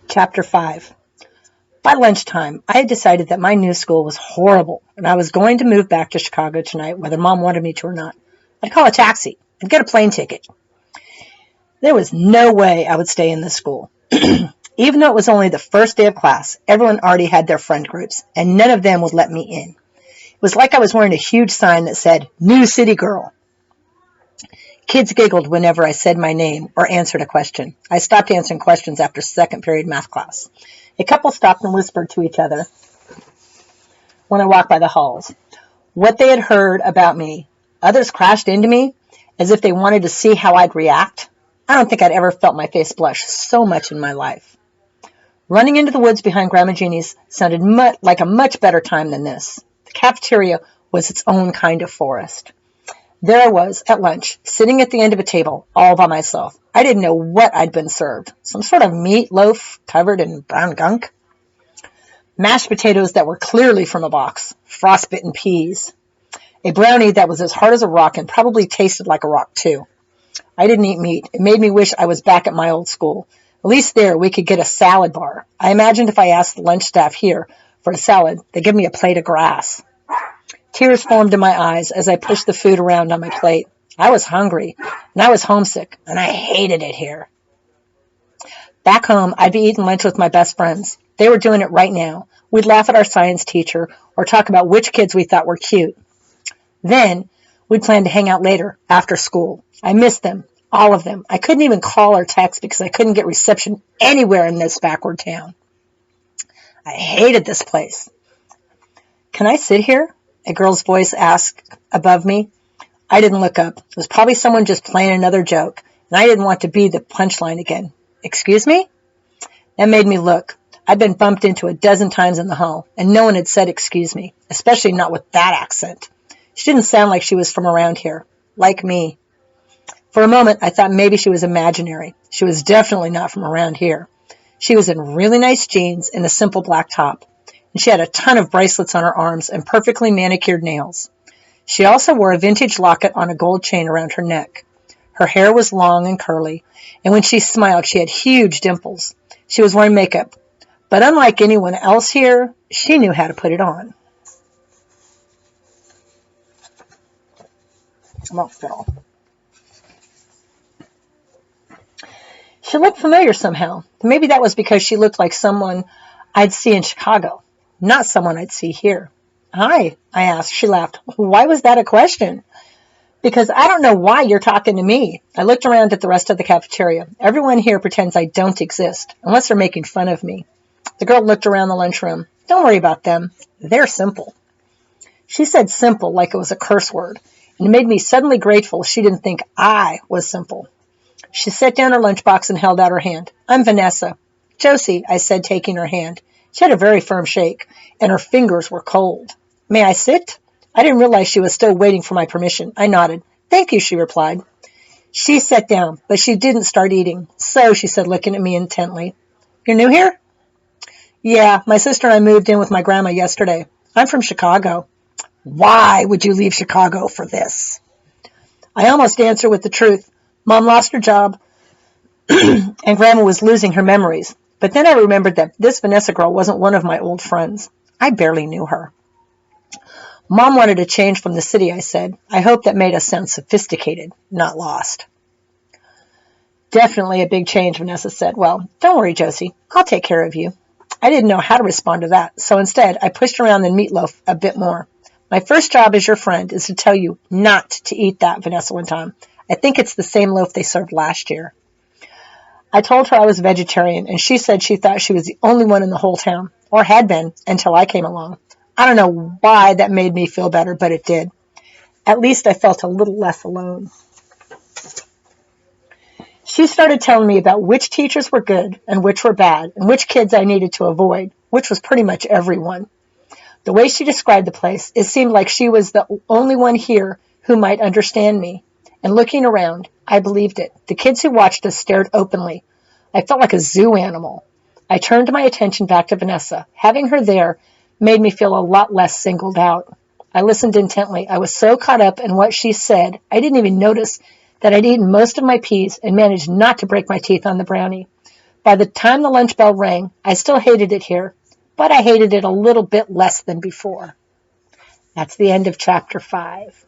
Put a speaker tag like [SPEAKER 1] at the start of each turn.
[SPEAKER 1] Chapter 5. By lunchtime, I had decided that my new school was horrible and I was going to move back to Chicago tonight, whether Mom wanted me to or not. I'd call a taxi. I'd get a plane ticket. There was no way I would stay in this school. Even though it was only the first day of class, everyone already had their friend groups, and none of them would let me in. It was like I was wearing a huge sign that said, New City Girl. Kids giggled whenever I said my name or answered a question. I stopped answering questions after second period math class. A couple stopped and whispered to each other when I walked by the halls what they had heard about me. Others crashed into me as if they wanted to see how I'd react. I don't think I'd ever felt my face blush so much in my life. Running into the woods behind Grandma Jeannie's sounded like a much better time than this. The cafeteria was its own kind of forest. There I was, at lunch, sitting at the end of a table, all by myself. I didn't know what I'd been served. Some sort of meat loaf covered in brown gunk. Mashed potatoes that were clearly from a box. Frostbitten peas. A brownie that was as hard as a rock and probably tasted like a rock, too. I didn't eat meat. It made me wish I was back at my old school. At least there we could get a salad bar. I imagined if I asked the lunch staff here for a salad, they'd give me a plate of grass. Tears formed in my eyes as I pushed the food around on my plate. I was hungry, and I was homesick, and I hated it here. Back home, I'd be eating lunch with my best friends. They were doing it right now. We'd laugh at our science teacher or talk about which kids we thought were cute. Then, we'd plan to hang out later, after school. I missed them, all of them. I couldn't even call or text because I couldn't get reception anywhere in this backward town. I hated this place. Can I sit here? A girl's voice asked above me. I didn't look up. It was probably someone just playing another joke, and I didn't want to be the punchline again. Excuse me? That made me look. I'd been bumped into a dozen times in the hall, and no one had said excuse me, especially not with that accent. She didn't sound like she was from around here, like me. For a moment, I thought maybe she was imaginary. She was definitely not from around here. She was in really nice jeans and a simple black top, and she had a ton of bracelets on her arms and perfectly manicured nails. She also wore a vintage locket on a gold chain around her neck. Her hair was long and curly, and when she smiled, she had huge dimples. She was wearing makeup, but unlike anyone else here, she knew how to put it on. She looked familiar somehow. Maybe that was because she looked like someone I'd see in Chicago, not someone I'd see here. Hi, I asked. She laughed. Why was that a question? Because I don't know why you're talking to me. I looked around at the rest of the cafeteria. Everyone here pretends I don't exist, unless they're making fun of me. The girl looked around the lunchroom. Don't worry about them. They're simple. She said simple like it was a curse word, and it made me suddenly grateful she didn't think I was simple. She set down her lunchbox and held out her hand. I'm Vanessa. Josie, I said, taking her hand. She had a very firm shake, and her fingers were cold. May I sit? I didn't realize she was still waiting for my permission. I nodded. Thank you, she replied. She sat down, but she didn't start eating. So, she said, looking at me intently. You're new here? Yeah, my sister and I moved in with my grandma yesterday. I'm from Chicago. Why would you leave Chicago for this? I almost answered with the truth. Mom lost her job, and Grandma was losing her memories. But then I remembered that this Vanessa girl wasn't one of my old friends. I barely knew her. Mom wanted a change from the city, I said. I hope that made us sound sophisticated, not lost. Definitely a big change, Vanessa said. Well, don't worry, Josie. I'll take care of you. I didn't know how to respond to that, so instead I pushed around the meatloaf a bit more. My first job as your friend is to tell you not to eat that, Vanessa went on. I think it's the same loaf they served last year. I told her I was vegetarian, and she said she thought she was the only one in the whole town, or had been, until I came along. I don't know why that made me feel better, but it did. At least I felt a little less alone. She started telling me about which teachers were good and which were bad, and which kids I needed to avoid, which was pretty much everyone. The way she described the place, it seemed like she was the only one here who might understand me. And looking around, I believed it. The kids who watched us stared openly. I felt like a zoo animal. I turned my attention back to Vanessa. Having her there made me feel a lot less singled out. I listened intently. I was so caught up in what she said, I didn't even notice that I'd eaten most of my peas and managed not to break my teeth on the brownie. By the time the lunch bell rang, I still hated it here, but I hated it a little bit less than before. That's the end of chapter 5.